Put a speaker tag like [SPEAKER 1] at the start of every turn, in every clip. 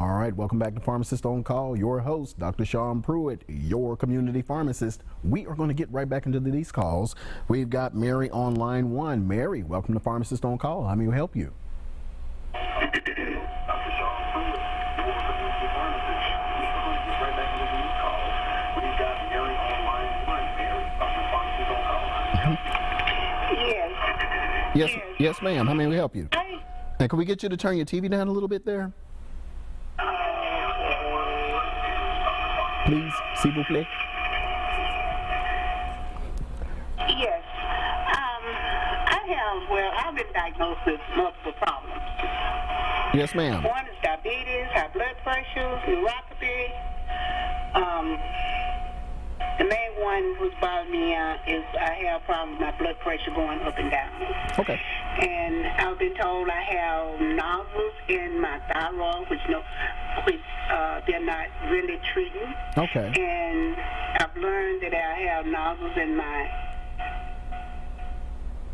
[SPEAKER 1] All right, welcome back to Pharmacist on Call. Your host, Dr. Sean Pruitt, your community pharmacist. We are going to get right back into these calls. We've got Mary on line one. Mary, welcome to Pharmacist on Call. How may we help you? Yes, ma'am. How may we help you? And can we get you to turn your TV down a little bit there? Please, s'il vous plaît.
[SPEAKER 2] Yes. I've been diagnosed with multiple problems.
[SPEAKER 1] Yes, ma'am.
[SPEAKER 2] One is diabetes, high blood pressure, neuropathy. The main one who's bothering me is I have a problem with my blood pressure going up and down.
[SPEAKER 1] Okay.
[SPEAKER 2] And I've been told I have nodules in my thyroid, which they're not really treating.
[SPEAKER 1] Okay.
[SPEAKER 2] And I've learned that I have nodules in my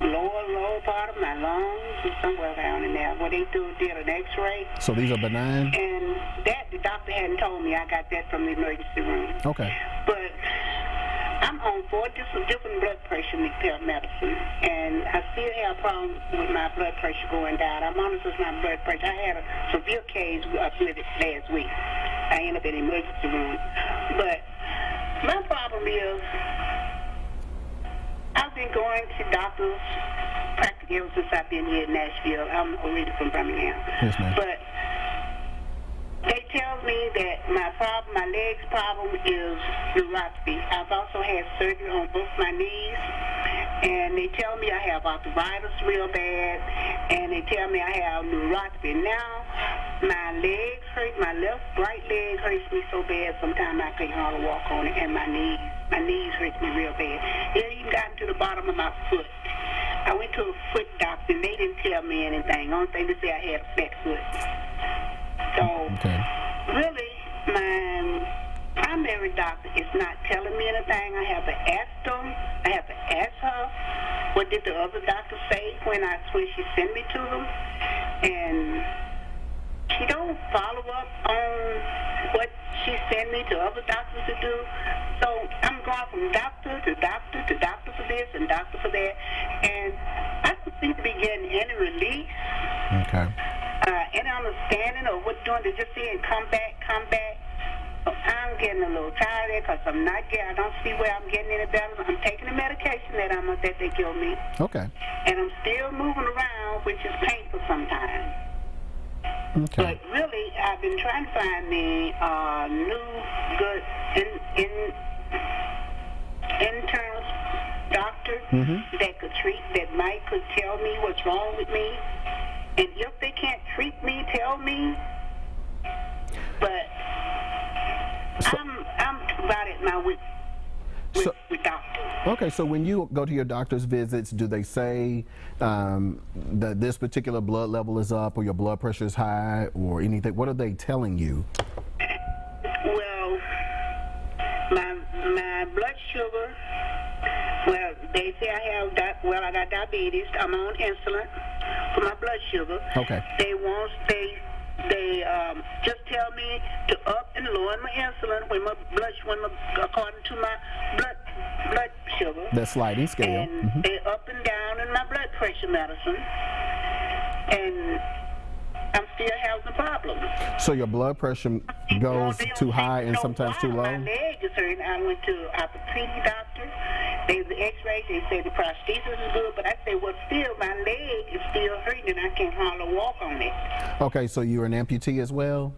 [SPEAKER 2] lower part of my lungs, somewhere down in there, where they did an X-ray.
[SPEAKER 1] So these are benign?
[SPEAKER 2] And that the doctor hadn't told me. I got that from the emergency room.
[SPEAKER 1] Okay.
[SPEAKER 2] But I'm on 4 different blood pressure medicine, and I still have problems with my blood pressure going down. I monitor my blood pressure. I had a severe case with it last week. I ended up in the emergency room. But my problem is I've been going to doctors practically ever since I've been here in Nashville. I'm originally from Birmingham.
[SPEAKER 1] Yes, ma'am.
[SPEAKER 2] But they tell me that my legs problem is neuropathy. I've also had surgery on both my knees, and they tell me I have arthritis real bad, and they tell me I have neuropathy. Now, my legs hurt, my right leg hurts me so bad sometimes I can't hardly walk on it, and my knees hurt me real bad. It even got to the bottom of my foot. I went to a foot doctor, and they didn't tell me anything. Only thing they said I had a flat foot. So, really, my primary doctor is not telling me anything. I have to ask them. I have to ask her, what did the other doctor say when she sent me to them? And she don't follow up on what she sent me to other doctors to do. So I'm going from doctor to doctor to doctor for this and doctor for that. And I don't seem to be getting any relief.
[SPEAKER 1] Okay.
[SPEAKER 2] Any understanding of what's doing to just say and come back. I'm getting a little tired of it because I don't see where I'm getting any better. I'm taking the medication that they give me.
[SPEAKER 1] Okay.
[SPEAKER 2] And I'm still moving around, which is painful sometimes.
[SPEAKER 1] Okay.
[SPEAKER 2] But really, I've been trying to find me new, good internal doctor that could tell me what's wrong with me. And if they can't treat me, tell me. But I'm about at my with doctors.
[SPEAKER 1] Okay, so when you go to your doctor's visits, do they say that this particular blood level is up or your blood pressure is high or anything? What are they telling you?
[SPEAKER 2] Well, my blood sugar, well, they say I got diabetes. I'm on insulin for my blood sugar.
[SPEAKER 1] Okay.
[SPEAKER 2] They just tell me to up and lower my insulin according to my blood sugar.
[SPEAKER 1] That sliding scale.
[SPEAKER 2] And they up and down in my blood pressure medicine. And I'm still having a problem.
[SPEAKER 1] So your blood pressure goes too high and sometimes too low?
[SPEAKER 2] My leg is hurting. I went to an orthopedic doctor. They did the x-ray. They said the prosthesis is good. But I said, well, still, my leg is still hurting and I can't hardly walk on it.
[SPEAKER 1] Okay, so you're an amputee as well?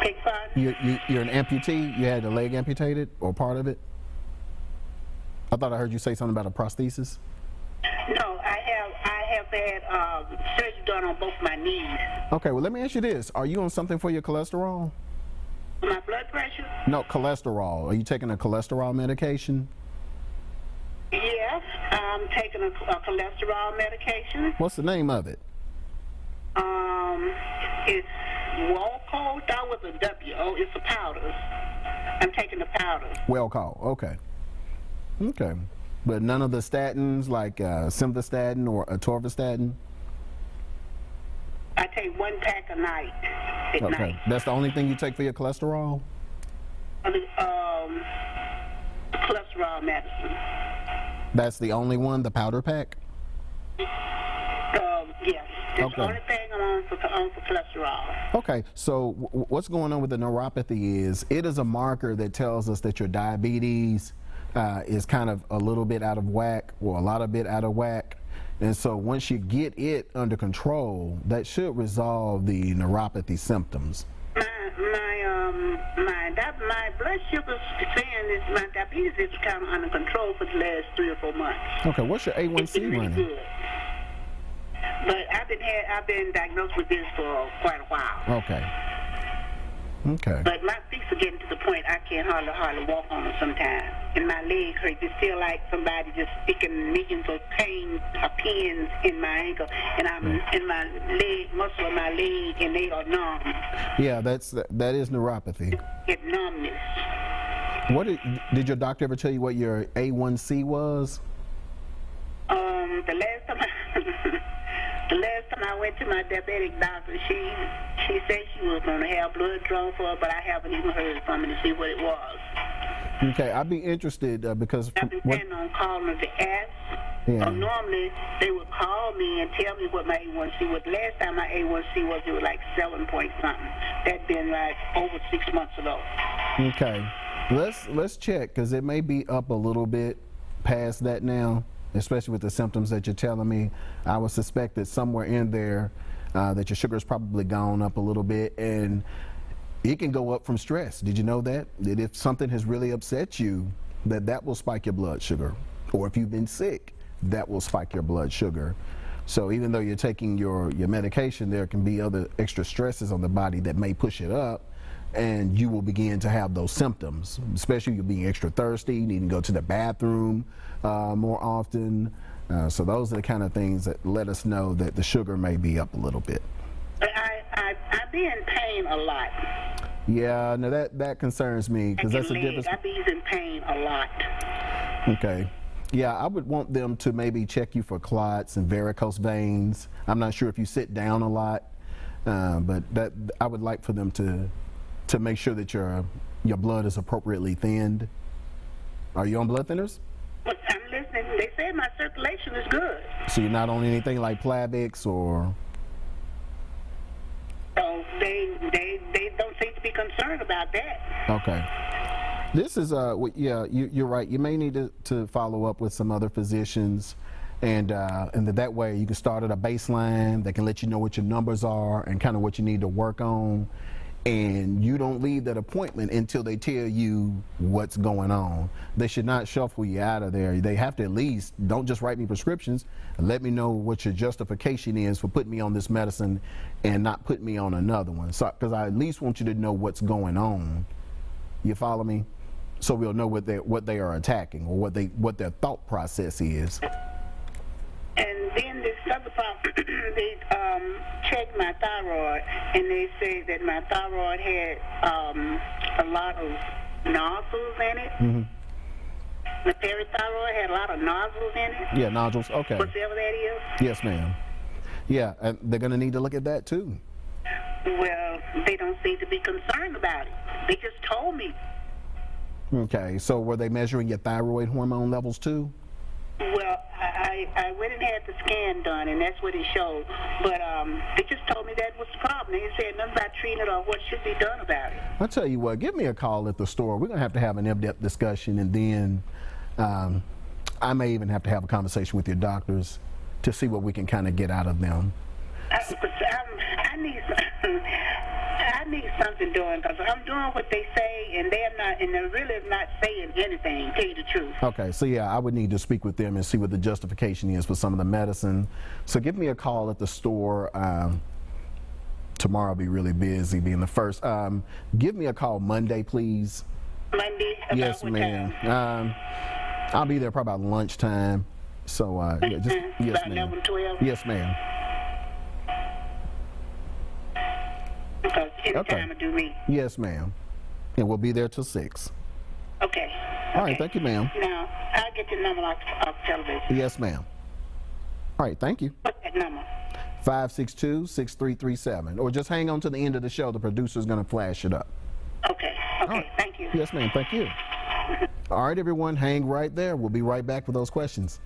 [SPEAKER 2] Beg pardon?
[SPEAKER 1] You're an amputee? You had the leg amputated or part of it? I thought I heard you say something about a prosthesis.
[SPEAKER 2] No, I have had surgery done on both my knees.
[SPEAKER 1] Okay, well, let me ask you this. Are you on something for your cholesterol?
[SPEAKER 2] My blood pressure?
[SPEAKER 1] No, cholesterol. Are you taking a cholesterol medication?
[SPEAKER 2] Yes, I'm taking a cholesterol medication.
[SPEAKER 1] What's the name of it?
[SPEAKER 2] It's Walco. That was a W. Oh, it's a powder. I'm taking the powder.
[SPEAKER 1] Welcall. Okay. Okay. But none of the statins like simvastatin or atorvastatin?
[SPEAKER 2] I take 1 pack a night. at night.
[SPEAKER 1] Okay, that's the only thing you take for your cholesterol?
[SPEAKER 2] Cholesterol medicine.
[SPEAKER 1] That's the only one, the powder pack?
[SPEAKER 2] Yes. That's
[SPEAKER 1] Okay.
[SPEAKER 2] the only thing I'm on for cholesterol.
[SPEAKER 1] Okay, so what's going on with the neuropathy is it is a marker that tells us that your diabetes is kind of a little bit out of whack, or a lot of bit out of whack. And so once you get it under control, that should resolve the neuropathy symptoms.
[SPEAKER 2] My blood sugar's saying is my diabetes is kind of under control for the last 3 or 4 months.
[SPEAKER 1] Okay, what's your
[SPEAKER 2] It's
[SPEAKER 1] A1C
[SPEAKER 2] been really
[SPEAKER 1] running?
[SPEAKER 2] good. But I've been diagnosed with this for quite a while.
[SPEAKER 1] Okay. Okay.
[SPEAKER 2] But my feet are getting to the point I can't hardly walk on them sometimes. And my legs hurt. It feel like somebody just sticking millions of pins in my ankle. And I'm in my leg, muscle of my leg, and they are numb.
[SPEAKER 1] Yeah, that is neuropathy.
[SPEAKER 2] Get numbness.
[SPEAKER 1] What did your doctor ever tell you what your A1C was?
[SPEAKER 2] The last time I went to my diabetic doctor, she said she was going to have blood drawn for her, but I haven't even heard from her to see what it was.
[SPEAKER 1] Okay, I'd be interested because
[SPEAKER 2] I've been planning on calling her to ask.
[SPEAKER 1] Yeah.
[SPEAKER 2] Normally, they would call me and tell me what my A1C was. Last time my A1C was, it was like 7 point something. That'd been like over 6 months ago.
[SPEAKER 1] Okay, let's check because it may be up a little bit past that now, especially with the symptoms that you're telling me. I would suspect that somewhere in there that your sugar's probably gone up a little bit, and it can go up from stress. Did you know that if something has really upset you, that will spike your blood sugar, or if you've been sick, that will spike your blood sugar. So even though you're taking your medication, there can be other extra stresses on the body that may push it up, and you will begin to have those symptoms, especially you being extra thirsty, needing to go to the bathroom more often. So those are the kind of things that let us know that the sugar may be up a little bit.
[SPEAKER 2] I be in pain a lot.
[SPEAKER 1] Yeah, no, that concerns me because that's the difference.
[SPEAKER 2] I be in pain a lot.
[SPEAKER 1] Okay. Yeah, I would want them to maybe check you for clots and varicose veins. I'm not sure if you sit down a lot, but that I would like for them to make sure that your blood is appropriately thinned. Are you on blood thinners?
[SPEAKER 2] But I'm listening. They say my circulation is good.
[SPEAKER 1] So you're not on anything like Plavix or?
[SPEAKER 2] So they don't seem to be concerned about that.
[SPEAKER 1] Okay. This is yeah, you're right. You may need to follow up with some other physicians, and that way you can start at a baseline that can let you know what your numbers are and kind of what you need to work on, and you don't leave that appointment until they tell you what's going on. They should not shuffle you out of there. They have to at least, don't just write me prescriptions, and let me know what your justification is for putting me on this medicine and not putting me on another one. So, because I at least want you to know what's going on. You follow me? So we'll know what they are attacking, or what their thought process is.
[SPEAKER 2] And then this other problem, they checked my thyroid, and they say that my thyroid had a lot of nodules in it.
[SPEAKER 1] Mm-hmm.
[SPEAKER 2] The parathyroid had a lot of nodules in it.
[SPEAKER 1] Yeah, nodules. Okay.
[SPEAKER 2] Whatever that is.
[SPEAKER 1] Yes, ma'am. Yeah, and they're going to need to look at that too.
[SPEAKER 2] Well, they don't seem to be concerned about it. They just told me.
[SPEAKER 1] Okay, so were they measuring your thyroid hormone levels too?
[SPEAKER 2] Well, I went and had the scan done, and that's what it showed. But they just told me that was the problem. They said nothing about treating it or what should be done about it.
[SPEAKER 1] I'll tell you what, give me a call at the store. We're going to have an in-depth discussion, and then I may even have to have a conversation with your doctors to see what we can kind of get out of them.
[SPEAKER 2] I need something doing, because I'm doing what they say, and they're really not saying anything, tell you the truth.
[SPEAKER 1] Okay, so yeah, I would need to speak with them and see what the justification is for some of the medicine. So give me a call at the store. Tomorrow I'll be really busy, being the first. Give me a call Monday, please.
[SPEAKER 2] Monday? About
[SPEAKER 1] yes,
[SPEAKER 2] what
[SPEAKER 1] ma'am.
[SPEAKER 2] time?
[SPEAKER 1] I'll be there probably about lunchtime. So yeah, just yes,
[SPEAKER 2] about
[SPEAKER 1] ma'am.
[SPEAKER 2] 11, 12?
[SPEAKER 1] Yes, ma'am.
[SPEAKER 2] Because any
[SPEAKER 1] Okay.
[SPEAKER 2] time will do me.
[SPEAKER 1] Yes, ma'am. And we'll be there till 6.
[SPEAKER 2] Okay.
[SPEAKER 1] All right, thank you, ma'am.
[SPEAKER 2] Now, I'll get your number off television.
[SPEAKER 1] Yes, ma'am. All right, thank you.
[SPEAKER 2] What's that number?
[SPEAKER 1] 562-6337. Or just hang on to the end of the show. The producer's going to flash it up.
[SPEAKER 2] Okay.
[SPEAKER 1] Right.
[SPEAKER 2] Thank you.
[SPEAKER 1] Yes, ma'am. Thank you. All right, everyone, hang right there. We'll be right back with those questions.